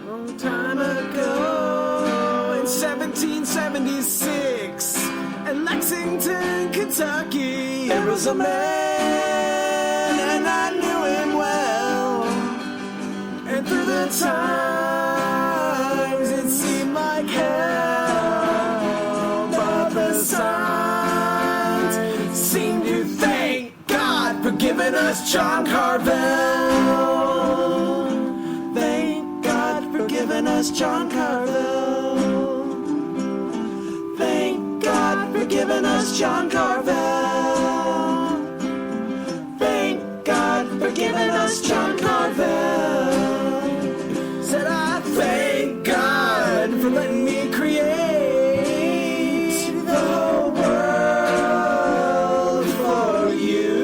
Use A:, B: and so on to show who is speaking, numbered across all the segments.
A: Long time ago, in 1776, in Lexington, Kentucky, there was a man, and I knew him well. And through the times, it seemed like hell, but the signs seemed to thank God for giving us John Carvell. Giving us John Carvell. Thank God for giving us John Carvell. Thank God for giving us John Carvell. Said I thank God for letting me create the world for you.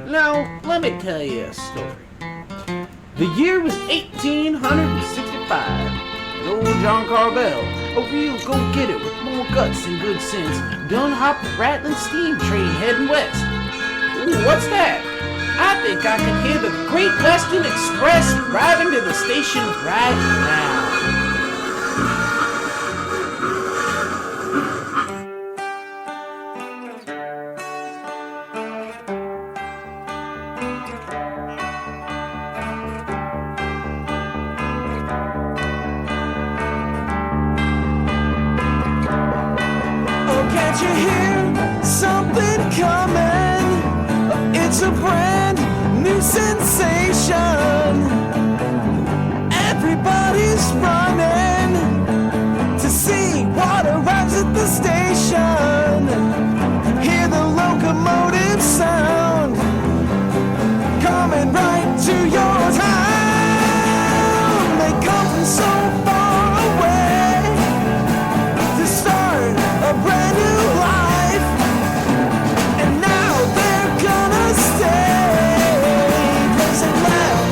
B: Now, let me tell you a story. The year was 1865, and old John Carvell, a real go-getter with more guts than good sense, done hopped the rattling steam train heading west. Ooh, what's that? I think I can hear the Great Western Express driving to the station right now.
A: Can't you hear something coming? It's a brand new sensation. Everybody's running to see what arrives at the station. Hear the locomotive sound coming right to your town. They come from so far away to start a brand new life, and now they're gonna stay. Cause it left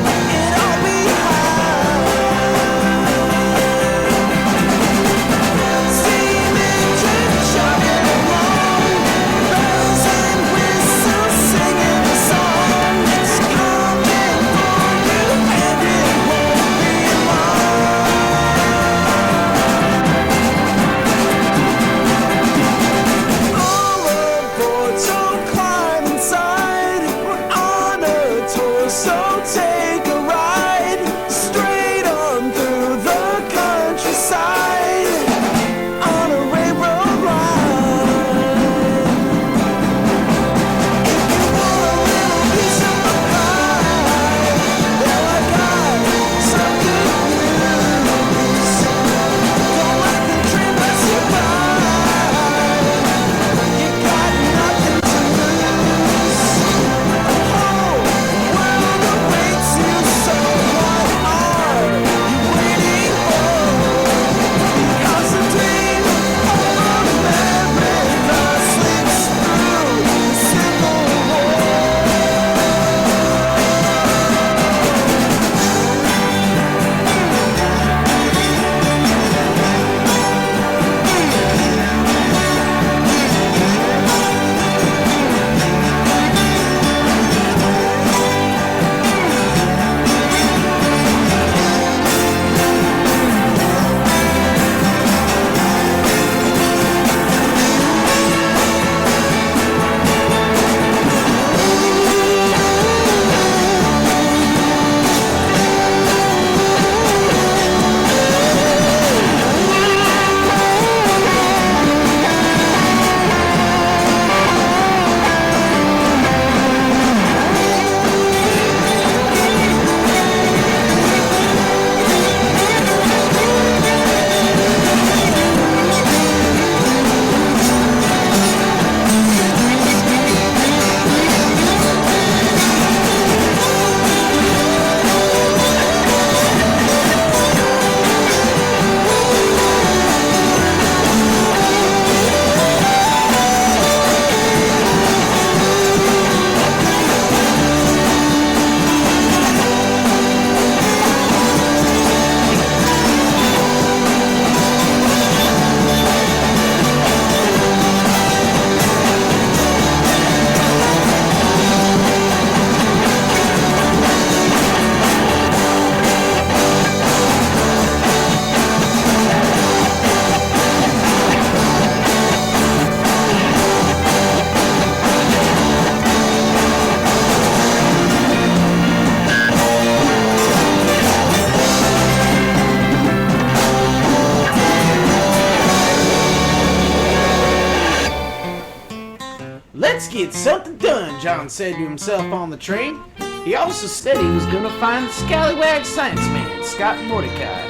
B: get something done, John said to himself on the train. He also said he was gonna find the scallywag science man, Scott Mordecai.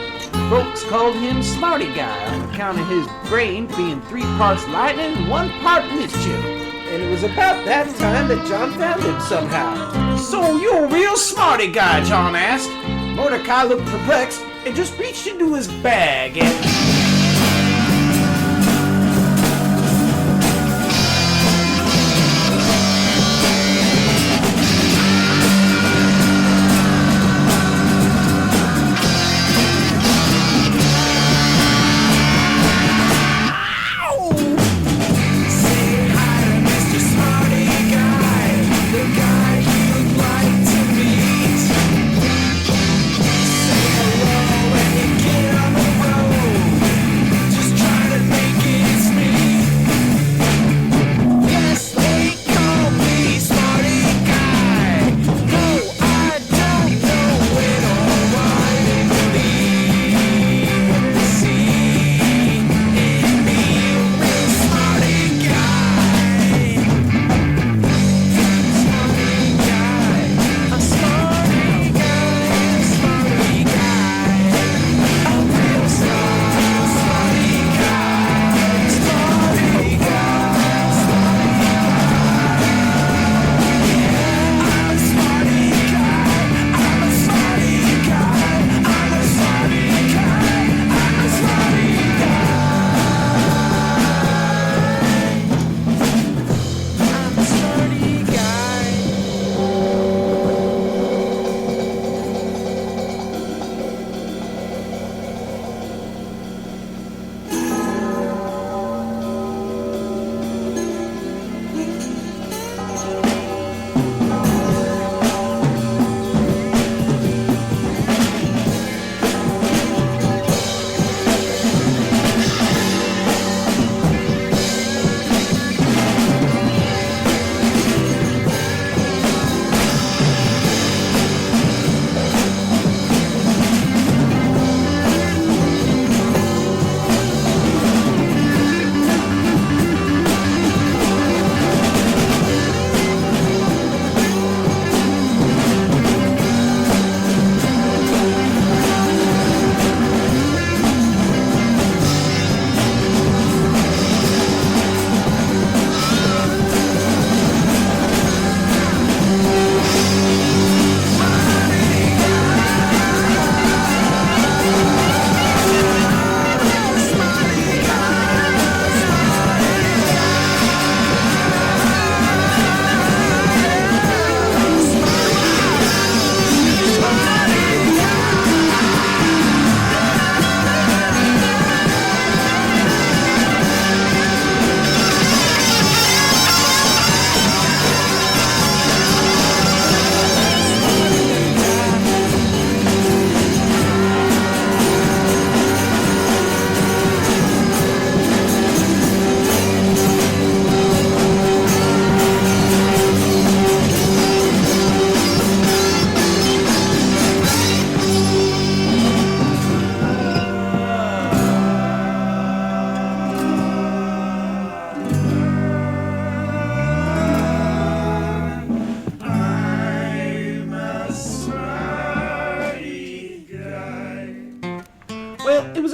B: Folks called him Smarty Guy on account of his brain being 3 parts lightning and 1 part mischief. And it was about that time that John found him somehow. "So you're a real smarty guy?" John asked. Mordecai looked perplexed and just reached into his bag and...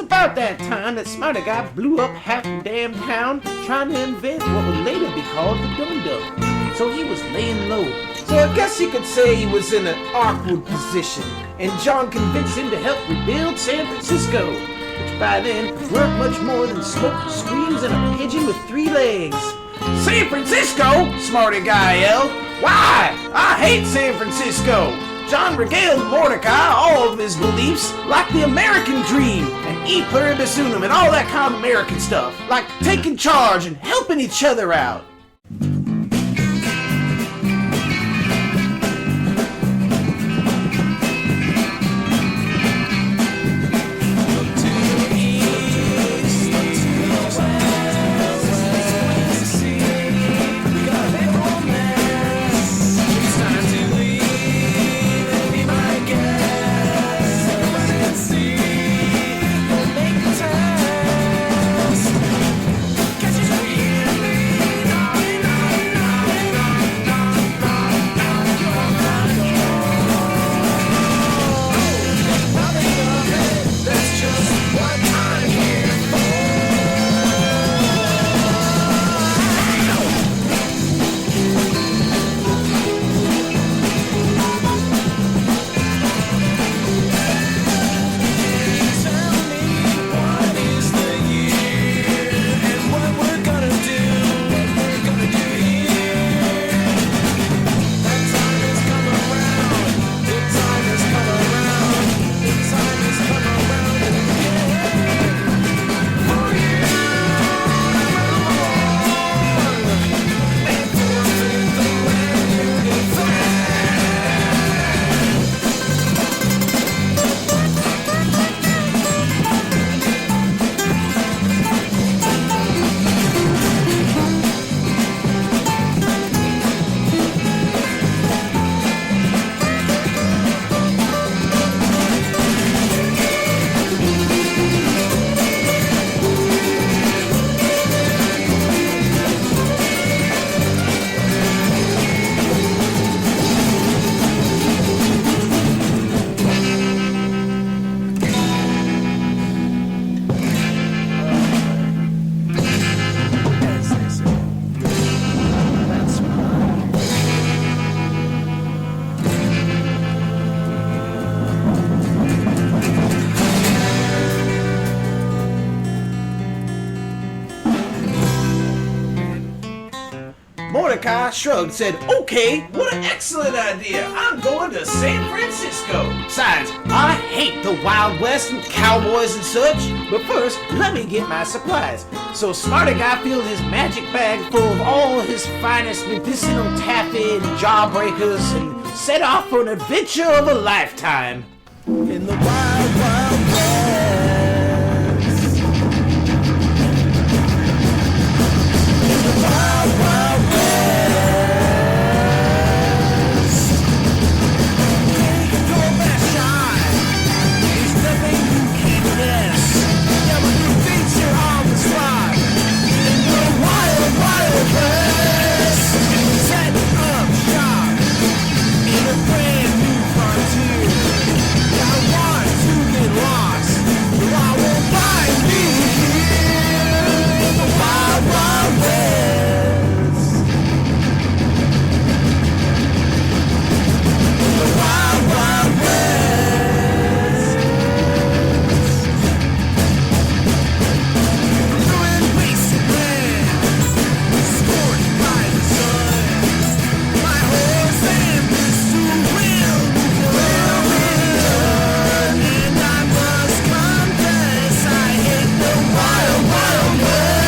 B: about that time that Smarty Guy blew up half the damn town trying to invent what would later be called the dum-dum. So he was laying low. So I guess you could say he was in an awkward position, and John convinced him to help rebuild San Francisco, which by then weren't much more than smoke, screams, and a pigeon with 3 legs. San Francisco? Smarty Guy yelled. Why? I hate San Francisco. John regaled Mordecai all of his beliefs, like the American dream, and e pluribus unum, and all that kind of American stuff, like taking charge and helping each other out. Guy shrugged, said, "Okay, what an excellent idea. I'm going to San Francisco. Besides, I hate the Wild West and cowboys and such. But first, let me get my supplies." So Smarty Guy filled his magic bag full of all his finest medicinal taffy and jawbreakers and set off for an adventure of a lifetime.
A: In the wild, wild west. In the wild, wild west. Take your best shot. There's nothing you can guess. Yeah, but your feature on the spot. In the wild, wild west. Setting up shop in a brand new frontier. I want to get lost, but I won't find me here in the wild, wild west. In the wild, wild west. Ruined wasteland, scorched by the sun. My horse and pursuit will return, and I must confess I hate the wild, wild west.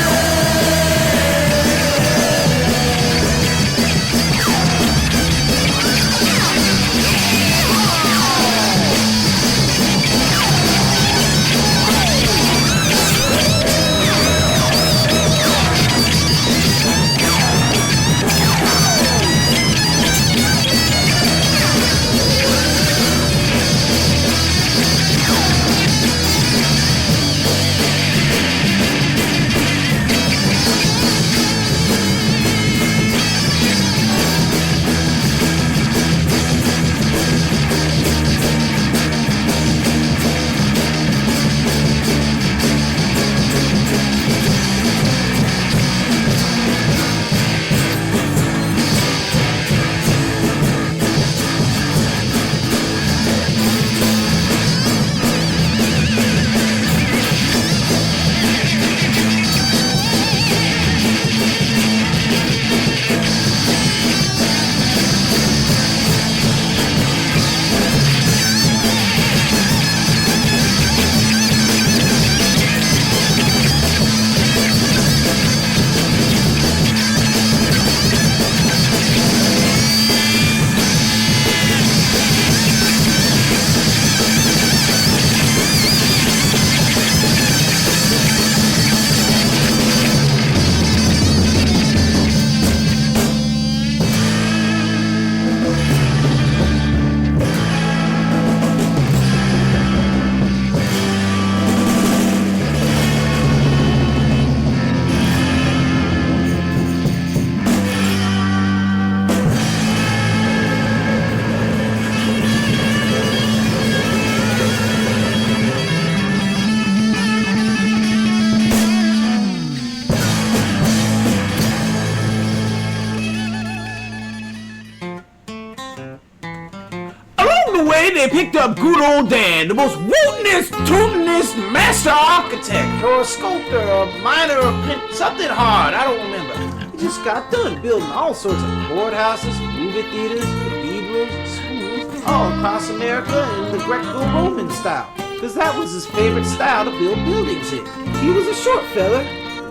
B: They picked up Good Ole Dan, the most wootinest, tootinest master architect, or a sculptor, or miner, or something hard, I don't remember. He just got done building all sorts of courthouses, movie theaters, cathedrals, schools, all across America in the Greco-Roman style, because that was his favorite style to build buildings in. He was a short fella,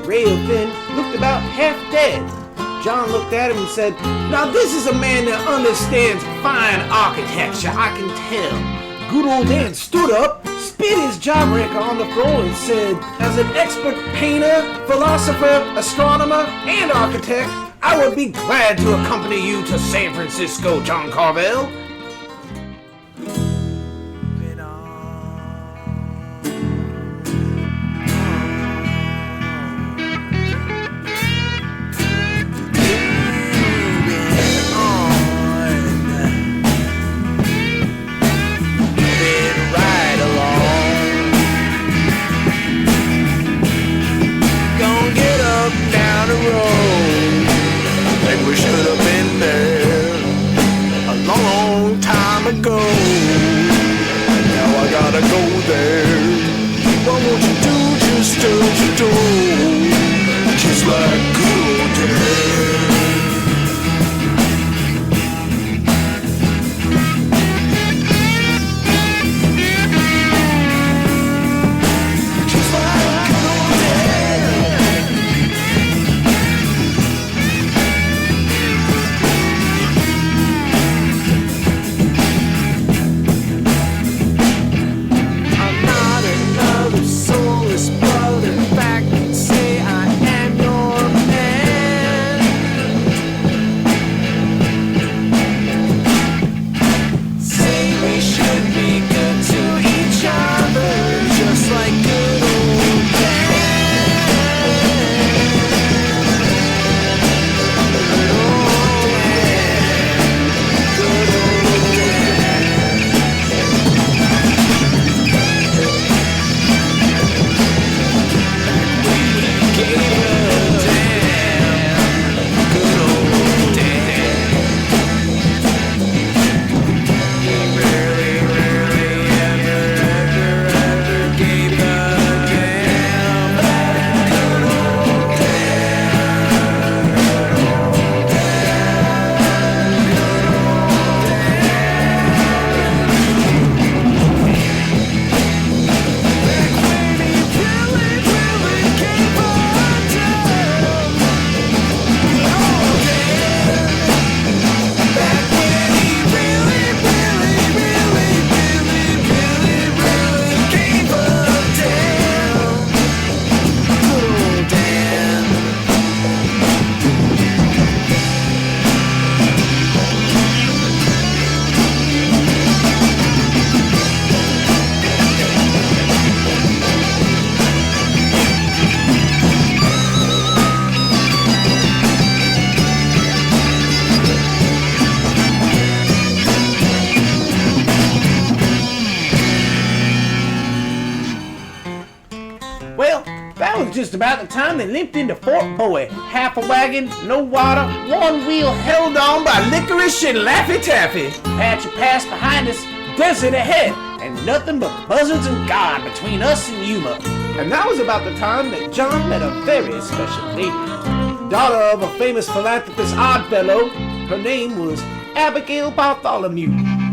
B: rail thin, looked about half dead. John looked at him and said, "Now this is a man that understands fine architecture, I can tell." Good Ole Dan stood up, spit his jawbreaker on the floor and said, "As an expert painter, philosopher, astronomer, and architect, I would be glad to accompany you to San Francisco, John Carvell."
A: We should have been there a long
B: just about the time they limped into Fort Boy. Half a wagon, no water, one wheel held on by licorice and Laffy Taffy. Patch of pass behind us, desert ahead, and nothing but buzzards and God between us and Yuma. And that was about the time that John met a very special lady. Daughter of a famous philanthropist Oddfellow, her name was Abigail Bartholomew.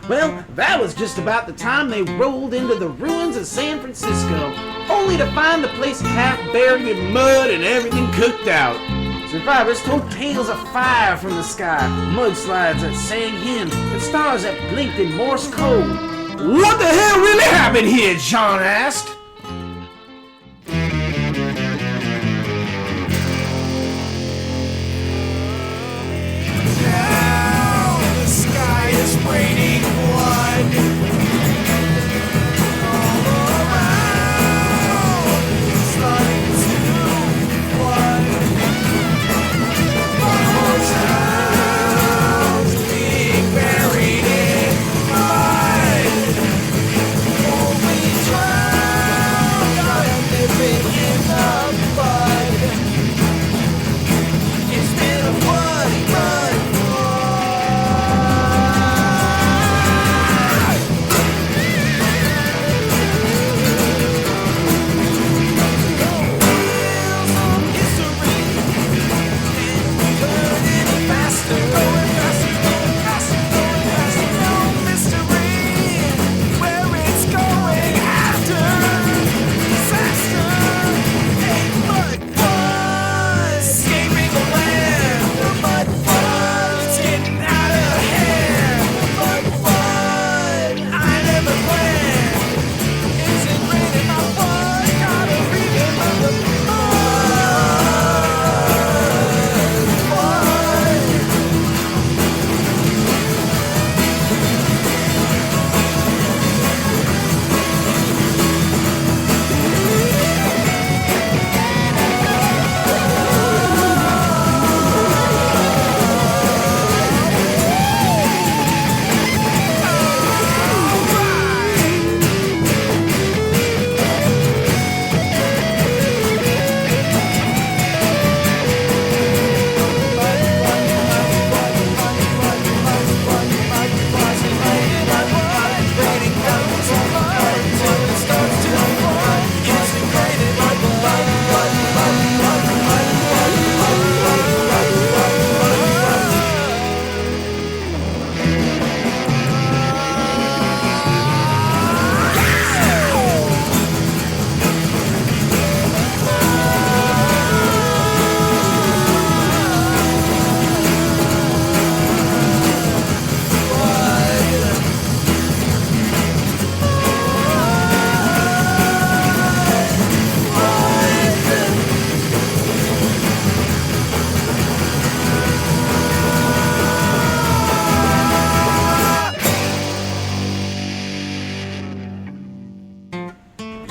B: Well, that was just about the time they rolled into the ruins of San Francisco, only to find the place half buried in mud and everything cooked out. So Survivors told tales of fire from the sky, mudslides that sang hymns, and stars that blinked in Morse code.
A: What the hell really happened here? John asked. Now the sky is raining blood. All around, starting to flood. My whole town's being buried in mud. Only drowned, I'm living in the mud. It's been a bloody run.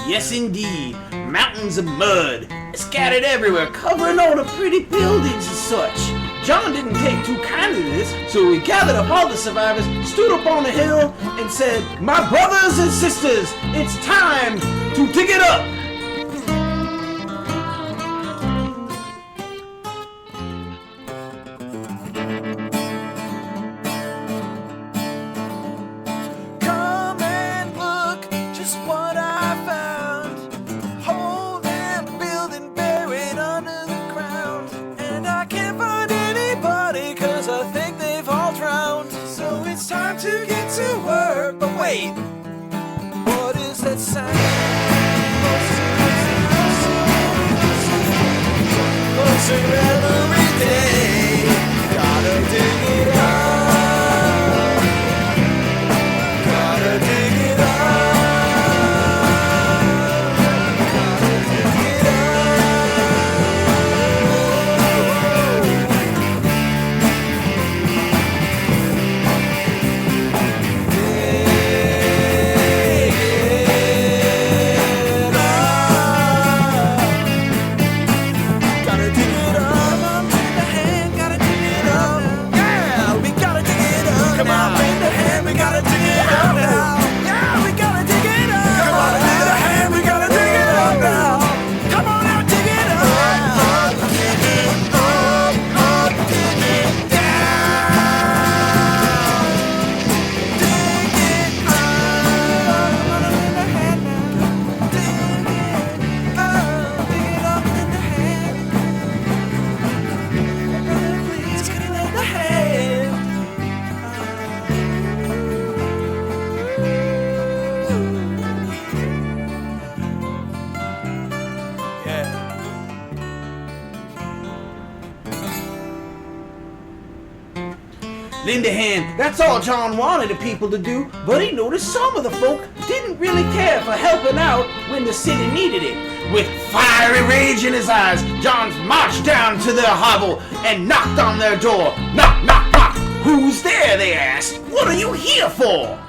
B: Yes, indeed. Mountains of mud scattered everywhere, covering all the pretty buildings and such. John didn't take too kindly to this, so he gathered up all the survivors, stood up on the hill, and said, "My brothers and sisters, it's time to dig it up."
A: Come and look, just what I found. Whole damn building buried under the ground. And I can't find anybody, cause I think they've all drowned. So it's time to get to work. But wait, what is that sound? Closer every day. Gotta dig it up. Gotta dig it up. Gotta dig it up. Gotta dig it up.
B: lend a hand. That's all John wanted the people to do, but he noticed some of the folk didn't really care for helping out when the city needed it. With fiery rage in his eyes, John marched down to their hovel and knocked on their door. Knock, knock, knock. Who's there, they asked. What are you here for?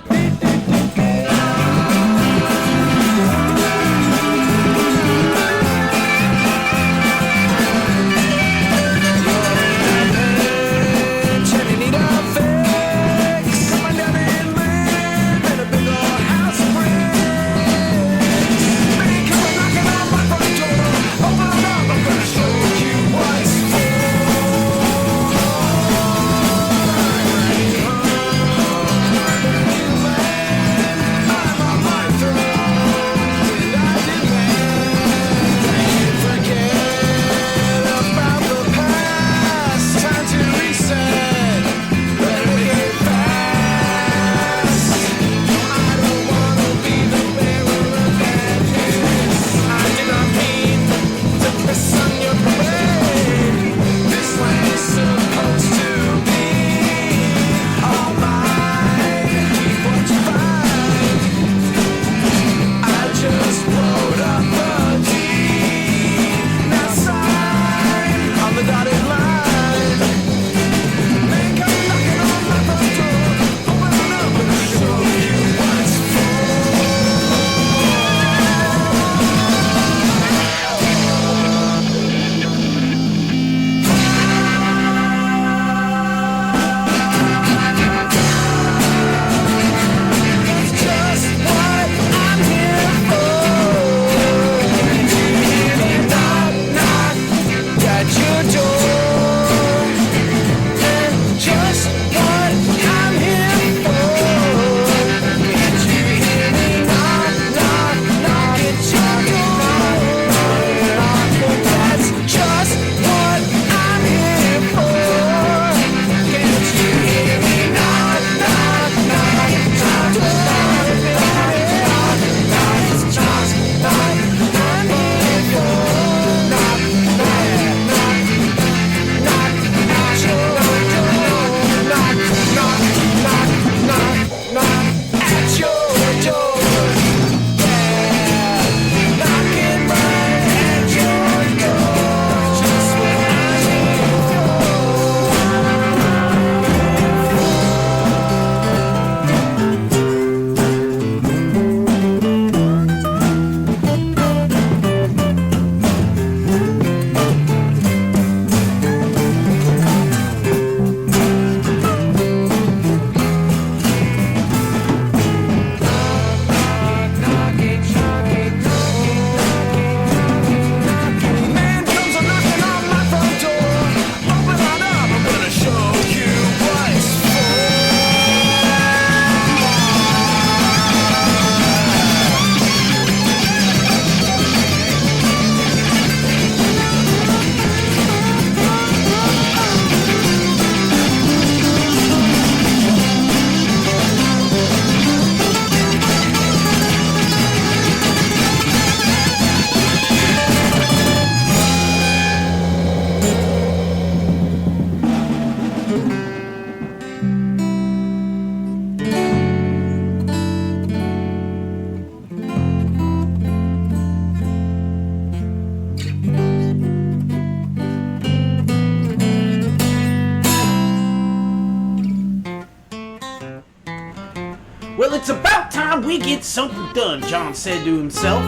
C: Well, it's about time we get something done, John said to himself.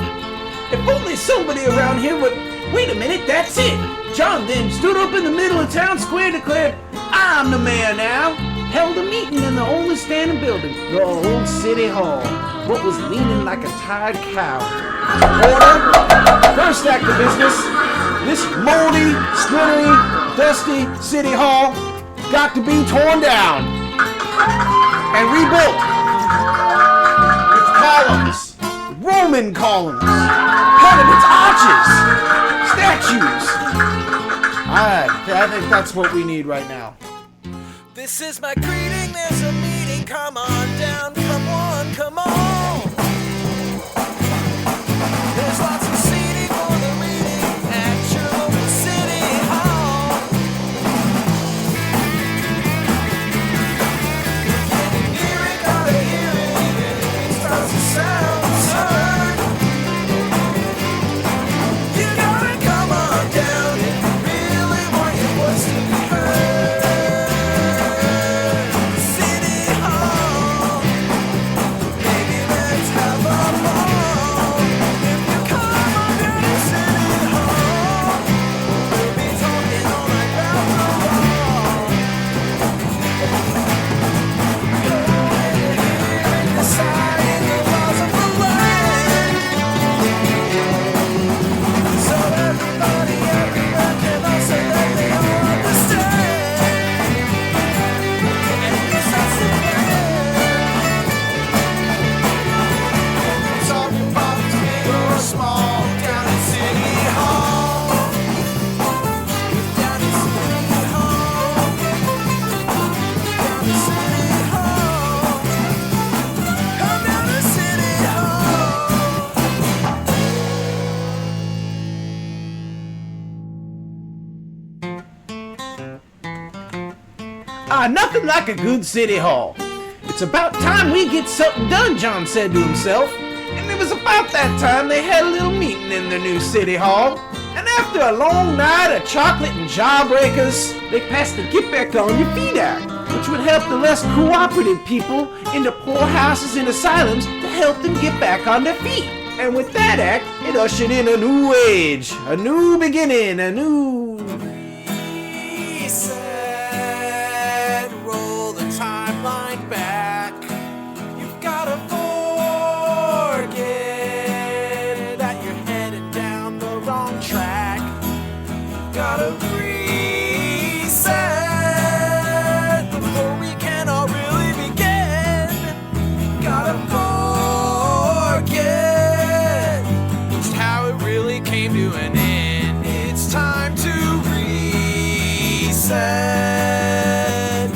C: If only somebody around here would... Wait a minute, that's it! John then stood up in the middle of town square and declared, I'm the mayor now! Held a meeting in the only standing building, the old city hall, what was leaning like a tired cow. Order! First act of business, this moldy, slippery, dusty city hall got to be torn down and rebuilt. Columns, Roman columns, pediments, arches, statues. I think that's what we need right now.
A: This is my greeting, there's a meeting, come on down from one, come on. There's lots of seating for the meeting at your local city hall.
C: Nothing like a good city hall. It's about time we get something done, John said to himself. And it was about that time they had a little meeting in their new city hall. And after a long night of chocolate and jawbreakers, they passed the Get Back On Your Feet Act, which would help the less cooperative people in the poorhouses and asylums to help them get back on their feet. And with that act, it ushered in a new age, a new beginning, a new...
A: Reset, roll the timeline back. You've gotta forget that you're headed down the wrong track. Gotta reset before we can all really begin. Gotta forget just how it really came to an end. It's time to reset.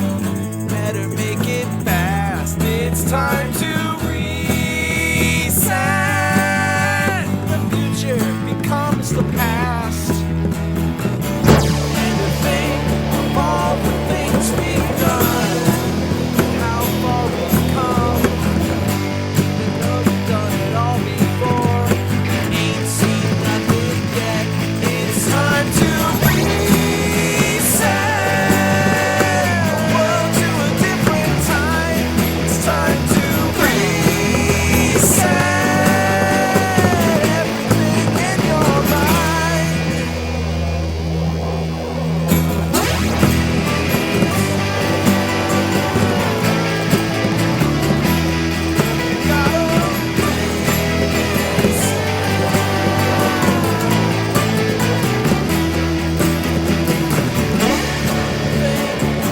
A: Better make it fast. It's time to reset. The future becomes the past. And to think of all the things we've done, how far we've come. You know you've done it all before. Ain't seen nothing yet. It's time to reset the world to a different time. It's time to reset everything in your life.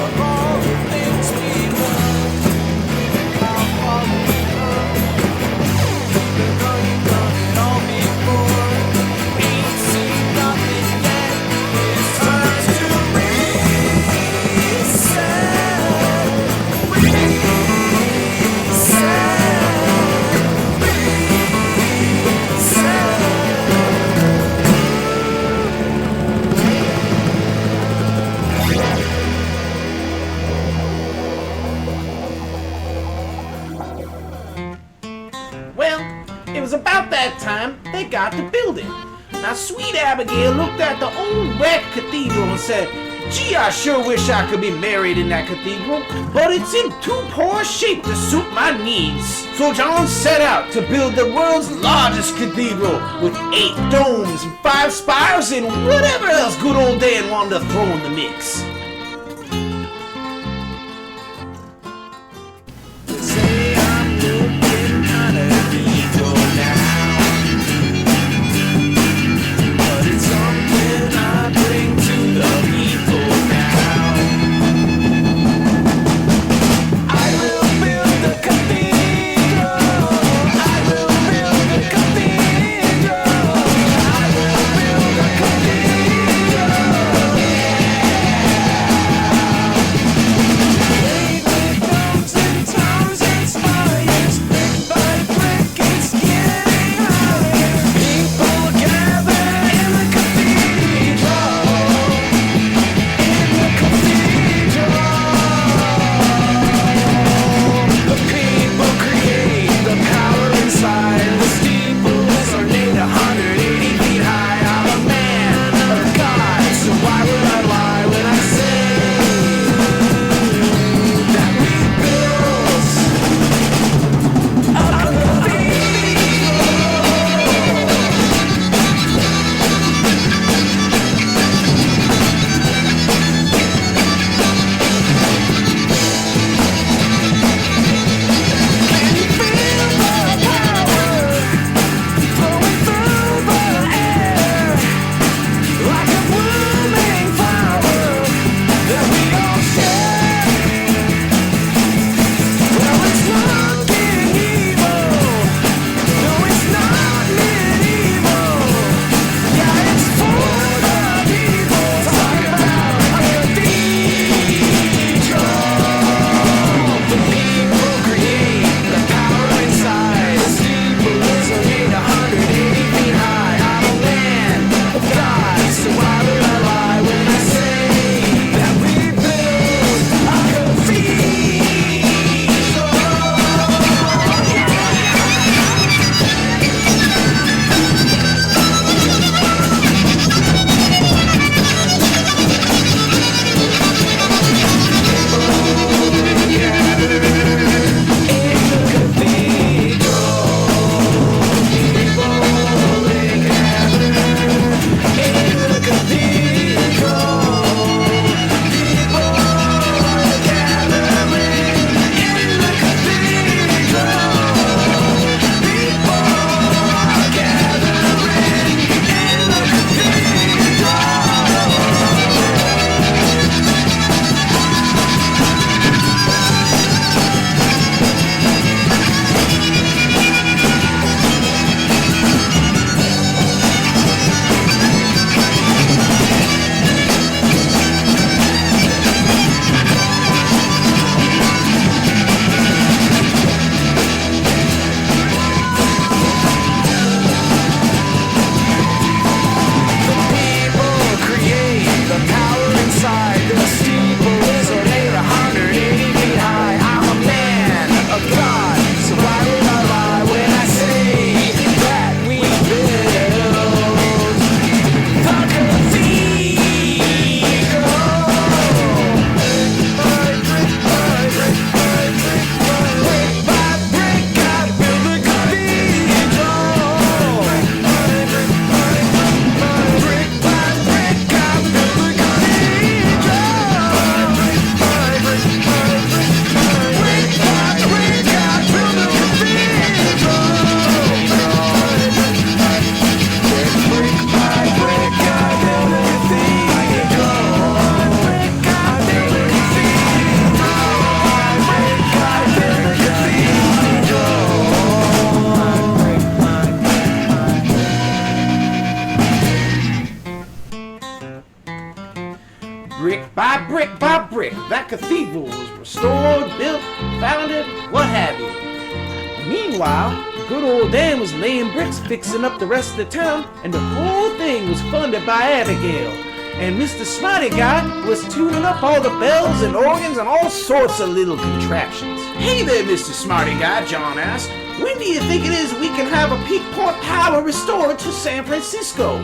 A: Of all the things we've done, how far we've come. You know you've done it all before. Ain't seen nothing yet. It's time to reset.
C: Well, it was about that time they got to building. Now, Sweet Abigail looked at the old wrecked cathedral and said, "Gee, I sure wish I could be married in that cathedral, but it's in too poor shape to suit my needs." So John set out to build the world's largest cathedral with 8 domes and 5 spires and whatever else Good Ole Dan wanted to throw in the mix.
A: Say I'm looking kinda evil now, but it's something I bring to the people now. I will build a cathedral. I will build a cathedral. I will build a cathedral.
C: by brick, that cathedral was restored, built, founded, what have you. Meanwhile, Good Ole Dan was laying bricks, fixing up the rest of the town, and the whole thing was funded by Abigail. And Mr. Smarty Guy was tuning up all the bells and organs and all sorts of little contraptions. Hey there, Mr. Smarty Guy, John asked. When do you think it is we can have a Peak Point power restored to San Francisco?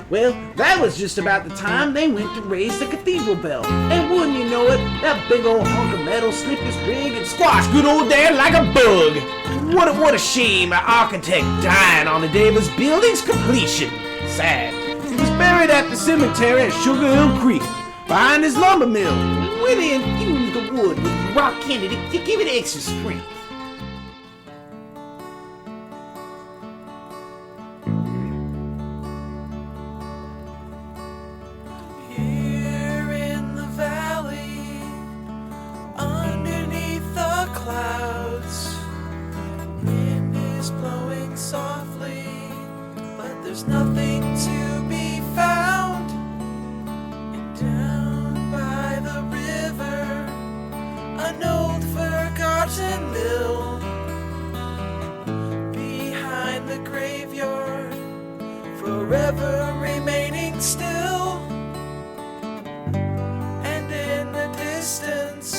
C: Well, that was just about the time they went to raise the cathedral bell. And wouldn't you know it, that big old hunk of metal slipped his rig and squashed Good Ole Dan like a bug. What a shame, an architect dying on the day of his building's completion. Sad. He was buried at the cemetery at Sugar Hill Creek, behind his lumber mill, where they infused the wood with rock candy to give it extra strength.
A: Here in the valley, underneath the clouds, wind is blowing softly, but there's nothing to be found. And down by the river, an old forgotten mill, behind the graveyard, forever remaining still. And in the distance,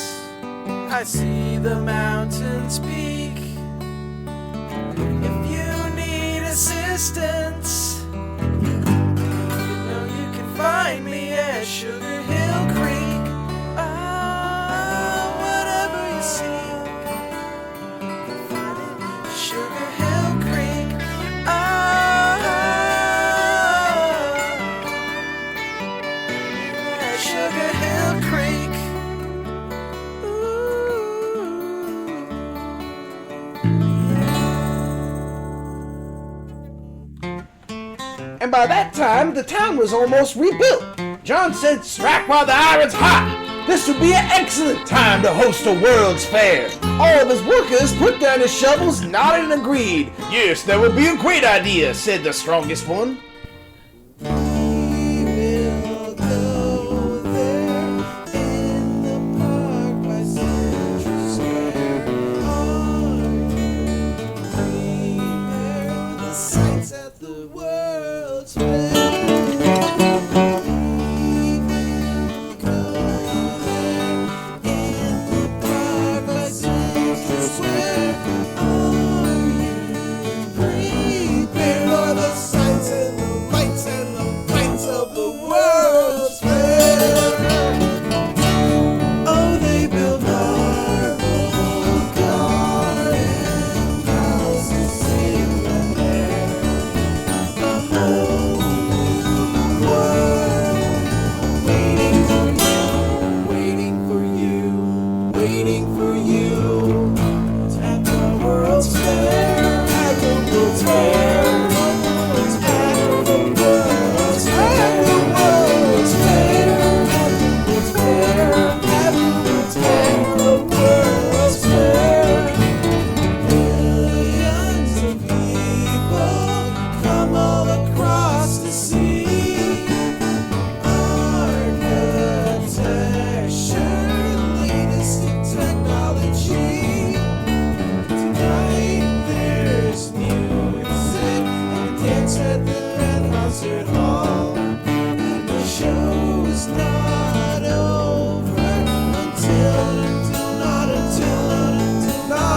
A: I see the mountains peak. If you need assistance, you know you can find me at Sugar Hill Creek. Ah, whatever you seek, you'll find it at Sugar Hill Creek. At Sugar Hill Creek. Ooh.
C: by that time, the town was almost rebuilt. John said, "Strike while the iron's hot. This would be an excellent time to host a World's Fair." All of his workers put down his shovels, nodded and agreed. "Yes, that would be a great idea," said the strongest one.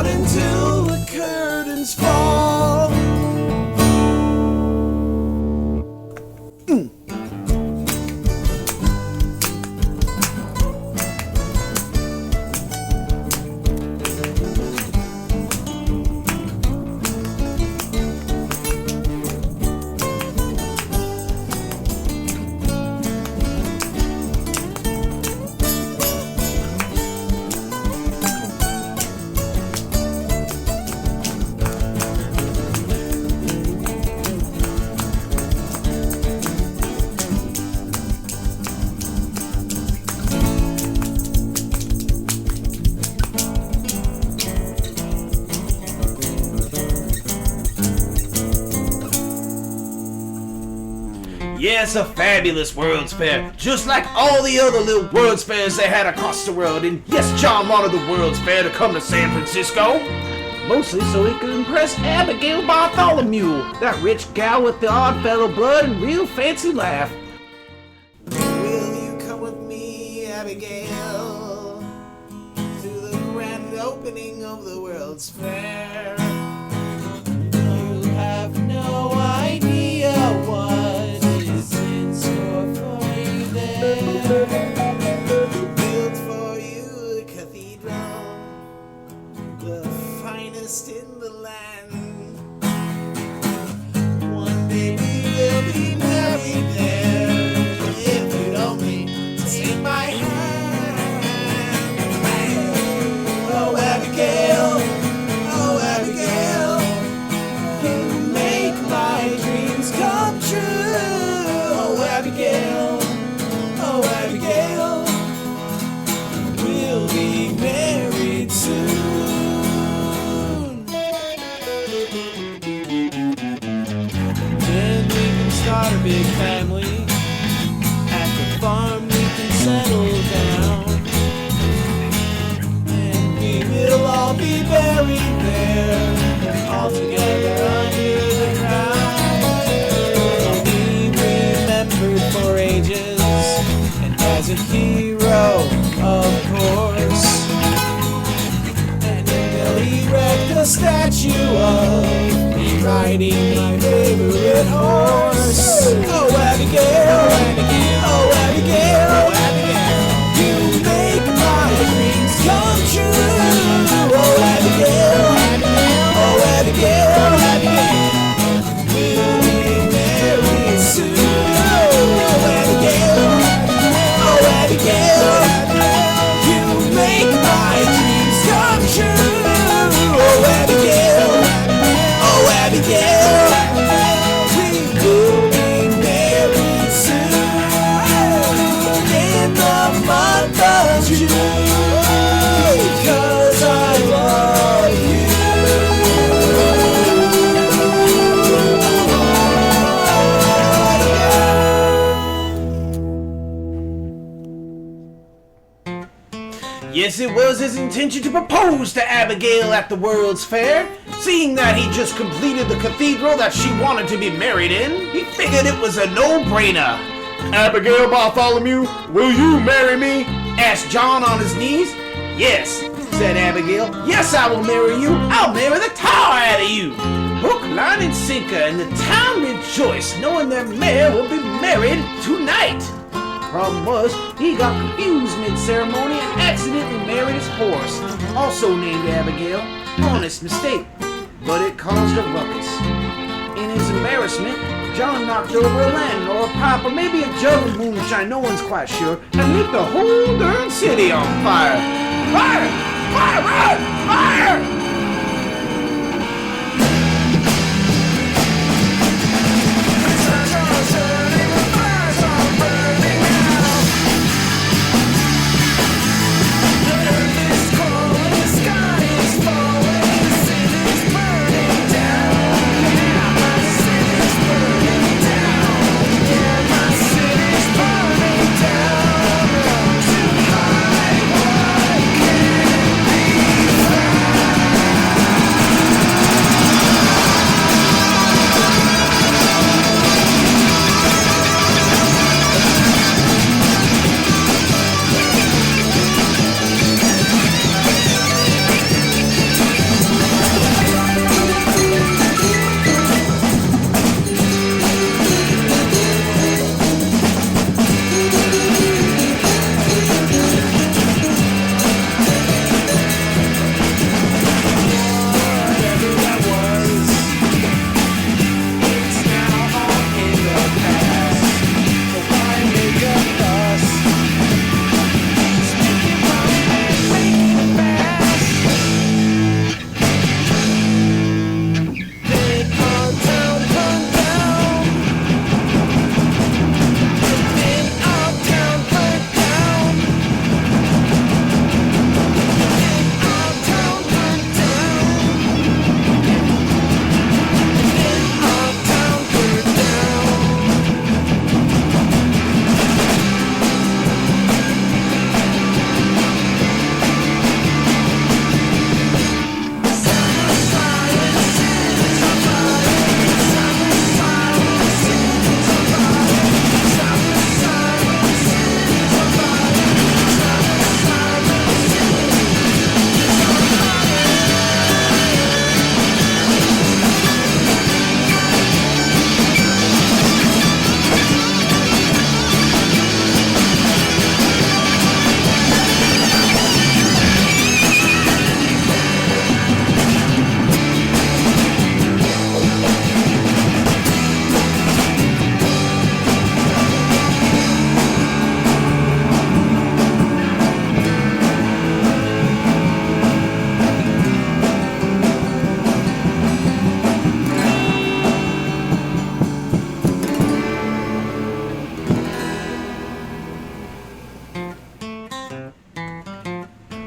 C: Until the curtains fall. Yes, a fabulous World's Fair, just like all the other little World's Fairs they had across the world. And yes, John wanted the World's Fair to come to San Francisco. Mostly so he could impress Abigail Bartholomew, that rich gal with the odd fellow blood and real fancy laugh. Will you come with me, Abigail, to the grand opening of the World's Fair? You have no idea what is in store for you there. Built for you a cathedral, the finest in the land. One day we will be married there, if you'd only take my hand. Oh, Abigail, you make my dreams come true. Oh, Abigail, we'll be married soon. Then we can start a big family. At the farm we can settle down, and we will all be buried there, all together under the ground. I'll be remembered for ages, and as a hero, of course. And they'll erect a statue of me riding my favorite horse. Oh, Abigail, you make my dreams come true. Oh, Abigail, we'll be married soon. Oh, Abigail, you make my dreams come true. Oh, Abigail, we will be guess it was his intention to propose to Abigail at the World's Fair. Seeing that he just completed the cathedral that she wanted to be married in, he figured it was a no-brainer.
D: Abigail Bartholomew, will you marry me?
C: Asked John on his knees. Yes, said Abigail. Yes, I will marry you. I'll marry the tar out of you. Hook, line, and sinker, and the town rejoiced, knowing their mayor will be married tonight. Problem was, he got confused mid-ceremony and accidentally married his horse, also named Abigail. Honest mistake, but it caused a ruckus. In his embarrassment, John knocked over a lantern or a pipe or maybe a jug of moonshine, no one's quite sure, and lit the whole darn city on fire. Fire! Fire! Fire! Fire!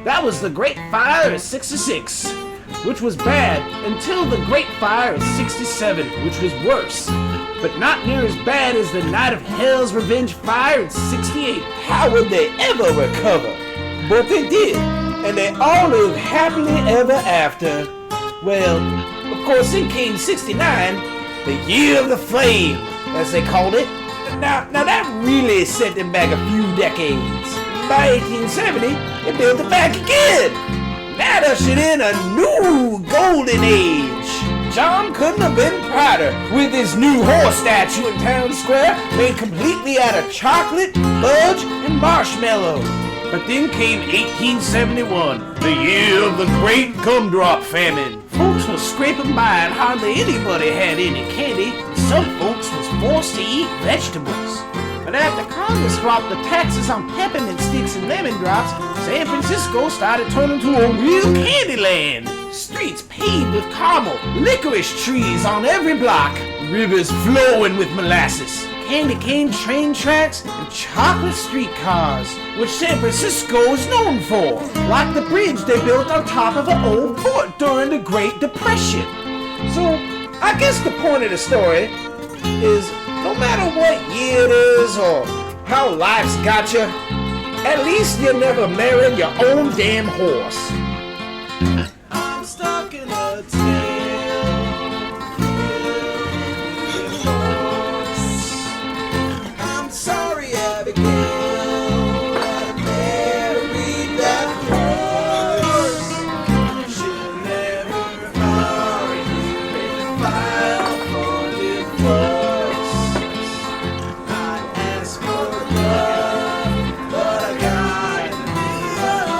C: That was the Great Fire of '66, which was bad until the Great Fire of '67, which was worse, but not near as bad as the Night of Hell's Revenge Fire in '68. How would they ever recover? But they did, and they all lived happily ever after. Well, of course, then came '69, the Year of the Flame, as they called it. Now that really set them back a few decades. By 1870, they built it back again. That ushered in a new golden age. John couldn't have been prouder with his new horse statue in town square, made completely out of chocolate, fudge, and marshmallow. But then came 1871, the year of the Great Gumdrop Famine. Folks was scraping by and hardly anybody had any candy. Some folks was forced to eat vegetables. But after Congress dropped the taxes on peppermint sticks and lemon drops, San Francisco started turning to a real candy land. Streets paved with caramel, licorice trees on every block, rivers flowing with molasses, candy cane train tracks, and chocolate streetcars, which San Francisco is known for, like the bridge they built on top of an old fort during the Great Depression. So, I guess the point of the story is, no matter what year it is or how life's got you, At least you never married your own damn horse.
A: I'm stuck in a tale. I'm sorry, Abigail. I married that horse. Should never argue and file for divorce. I asked for love, but I got none.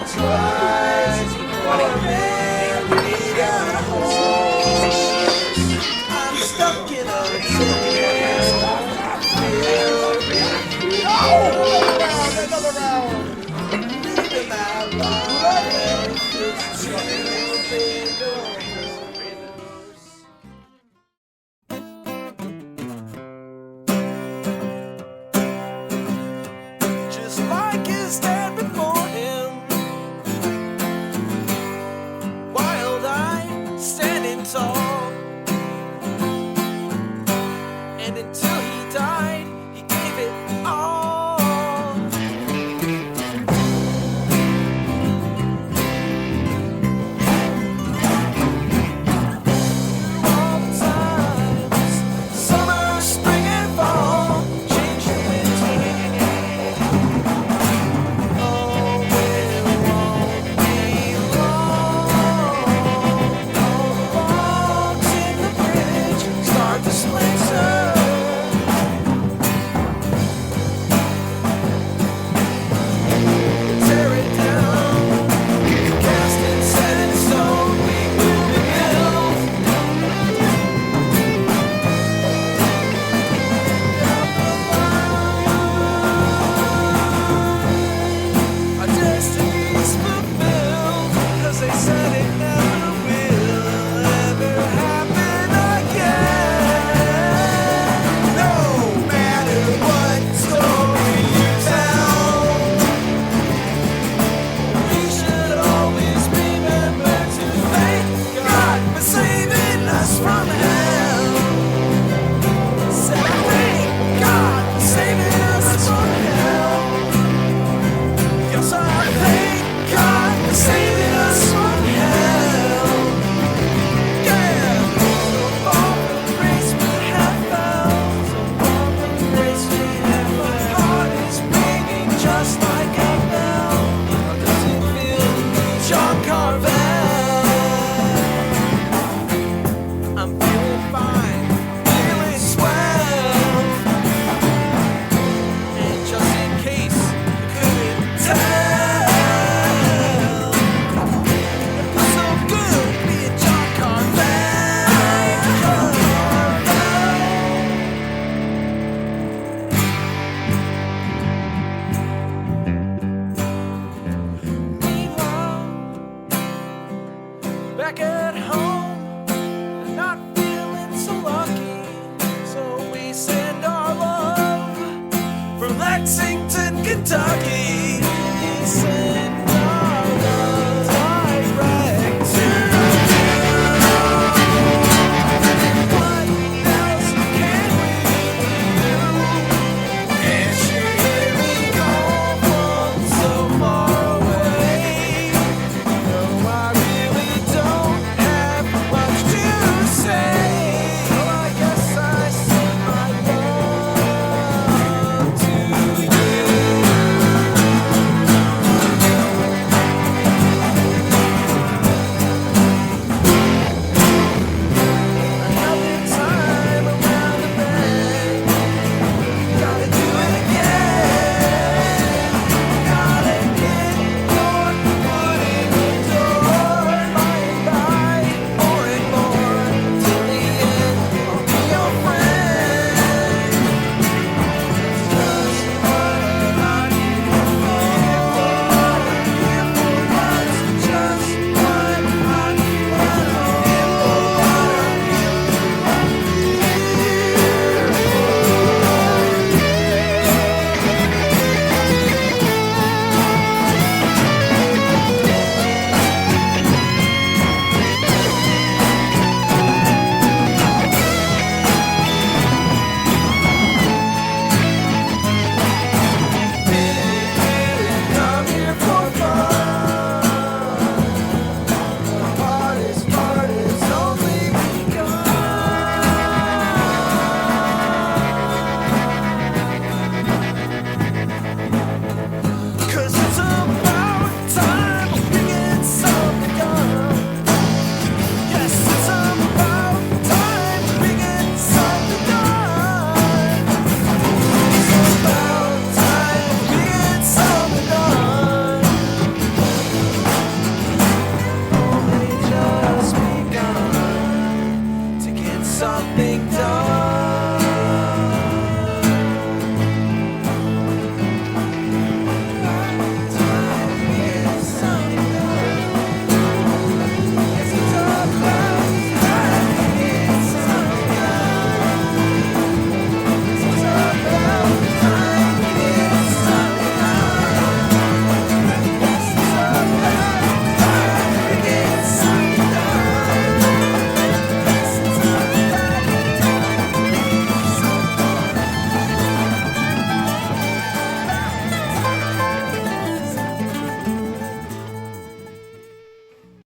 A: Twice before I married a horse. something done.